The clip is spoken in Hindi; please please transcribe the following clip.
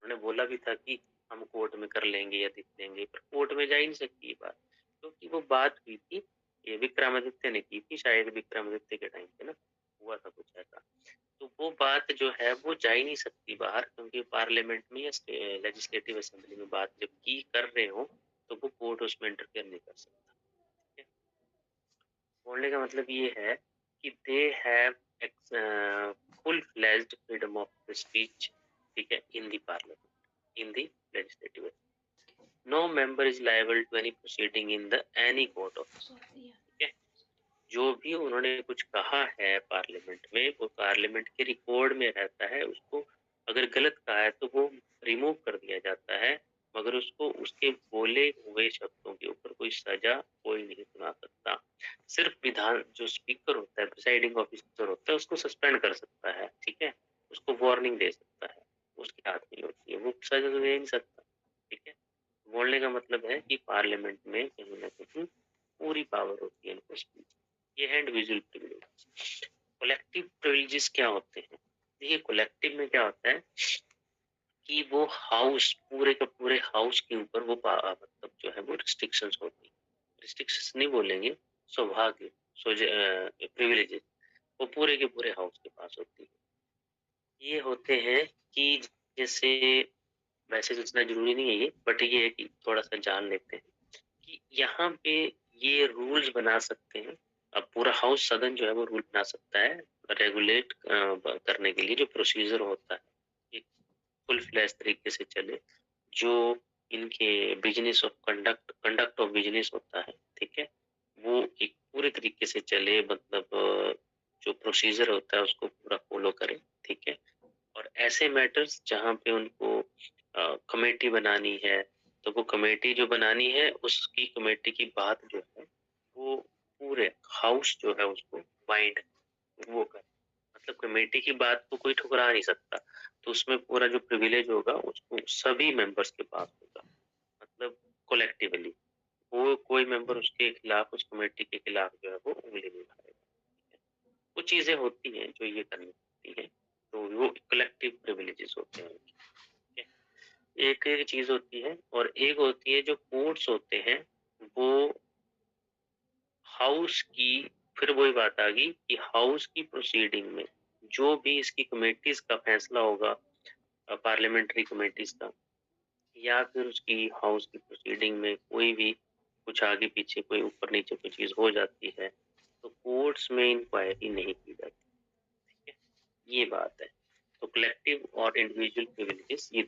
उन्होंने बोला भी था कि हम कोर्ट में कर लेंगे या देख लेंगे, पर कोर्ट में जा ही नहीं सकती ये बात, क्योंकि वो बात हुई थी, ये विक्रमादित्य ने की थी, शायद विक्रमादित्य के टाइम पे ना हुआ था कुछ ऐसा। तो वो बात जो है वो जा ही नहीं सकती बाहर, क्योंकि पार्लियामेंट में या लेजिस्लेटिव असेंबली में बात जब की कर रहे हो तो वो कोर्ट उसमें इंटरफेयर नहीं कर सकता। ठीक है, बोलने का मतलब ये है कि they have full fledged freedom of speech, ठीक है, in the parliament, in the legislative. No member is liable to any proceeding in the any court of, ठीक है, जो भी उन्होंने कुछ कहा है पार्लियामेंट में वो पार्लियामेंट के रिकॉर्ड में रहता है, उसको अगर गलत कहा है तो वो रिमूव कर दिया जाता है, मगर उसको उसके बोले हुए शब्दों के ऊपर कोई सजा कोई नहीं सुना सकता। सिर्फ विधान जो स्पीकर होता है, प्रिसाइडिंग ऑफिसर होता है, उसको सस्पेंड कर सकता है, ठीक है, उसको वार्निंग दे सकता है, उसके हाथ में होती है, वो सजा तो दे नहीं सकता। ठीक है, बोलने का मतलब है कि पार्लियामेंट में कहीं ना कहीं पूरी पावर होती है इनको स्पीच। ये है इंडिविजुअल प्रिविलेज। कलेक्टिव प्रिविलेजेस क्या होते हैं? देखिए कलेक्टिव में क्या होता है कि वो हाउस पूरे का पूरे हाउस के ऊपर वो मतलब जो है वो रिस्ट्रिक्शंस होती है, रिस्ट्रिक्शंस नहीं बोलेंगे, सौभाग्य, प्रिविलेजेस वो पूरे के पूरे हाउस के पास होती है। ये होते हैं कि जैसे, वैसे तो इतना जरूरी नहीं है ये, बट ये है कि थोड़ा सा जान लेते हैं कि यहाँ पे ये रूल्स बना सकते हैं। अब पूरा हाउस सदन जो है वो रूल बना सकता है रेगुलेट करने के लिए, जो प्रोसीजर होता है एक फुल फ्लैश तरीके से चले, जो इनके business of conduct of business होता है, ठीक है, वो एक पूरे तरीके से चले, मतलब जो प्रोसीजर होता है उसको पूरा फॉलो करें, ठीक है। और ऐसे मैटर्स जहाँ पे उनको कमेटी बनानी है, तो वो कमेटी जो बनानी है उसकी कमेटी की बात जो है वो पूरे हाउस जो है उसको बाइंड वो करे, मतलब कमेटी की बात को कोई ठुकरा नहीं सकता, तो उसमें पूरा जो प्रिविलेज होगा उसको सभी मेंबर्स के पास होगा, मतलब कोलेक्टिवली वो कोई मेंबर उसके खिलाफ, उस कमेटी के खिलाफ जो है वो उंगली नहीं उठाएगा। कुछ चीजें होती हैं जो ये करनी होती है, तो वो कलेक्टिव प्रिविलेजेस होते हैं। ठीक है, एक एक चीज होती है, और एक होती है जो कोर्ट्स होते हैं वो हाउस की, फिर वही बात आ गई कि हाउस की प्रोसीडिंग में जो भी इसकी कमेटीज का फैसला होगा, पार्लियामेंट्री कमेटीज का, या फिर उसकी हाउस की प्रोसीडिंग में कोई भी कुछ आगे पीछे कोई ऊपर नीचे कोई चीज हो जाती है तो कोर्ट्स में इंक्वायरी नहीं की जाती। ठीक है, ये बात है। तो कलेक्टिव और इंडिविजुअल प्रिविलेजेस ये